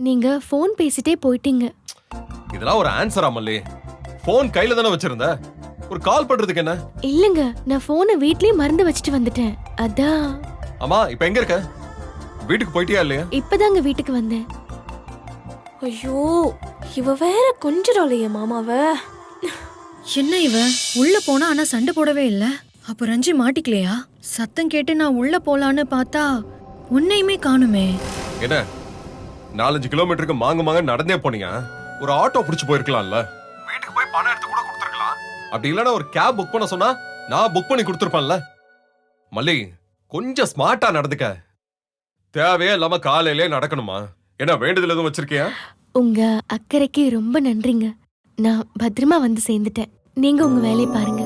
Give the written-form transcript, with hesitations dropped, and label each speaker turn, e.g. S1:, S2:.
S1: நீங்க ஃபோன் பேசிட்டே போயிட்டீங்க.
S2: இதெல்லாம் ஒரு ஆன்சரா மல்லி? போன் கையில தானே வச்சிருந்த, ஒரு கால் பண்றதுக்கு என்ன?
S1: இல்லங்க, நான் போனை வீட்லயே மறந்து வச்சுட்டு வந்துட்டேன். அதான்.
S2: அம்மா இப்ப எங்க இருக்க? வீட்டுக்கு போயிட்டியா இல்லையா?
S1: இப்பதாங்க வீட்டுக்கு வந்தேன்.
S3: ஐயோ, இவ வேற கொஞ்சிராளையே மாமாவ.
S4: என்ன இவ உள்ள போனா ஆனா சண்டை போடவே இல்ல. அப்ப ரஞ்சி மாட்டிக்கலையா? சத்தம் கேட்டு நான் உள்ள போலான்னு பார்த்தா உன்னையுமே காணுமே.
S2: என்ன 4-5 கிலோமீட்டருக்கு மாங்க நடந்தே போனீங்க? ஒரு ஆட்டோ புடிச்சு போயிருக்கலாம்ல. வீட்டுக்கு போய் பணம் எடுத்து கூட கொடுத்துருக்கலாம். அப்படி இல்லனா ஒரு கேப் புக் பண்ண சொன்னா நான் புக் பண்ணி கொடுத்துருப்பேன்ல. மல்லி கொஞ்சம் ஸ்மார்ட்டா நடந்துக்க. தேவையே இல்லாம காலையிலே நடக்கணுமா? என்ன வேண்டுதல் எதுவும் வச்சிருக்கியா?
S1: உங்க அக்கறைக்கு ரொம்ப நன்றிங்க. நான் பத்திரமா வந்து சேர்ந்துட்டேன். நீங்க உங்க வேலையை பாருங்க.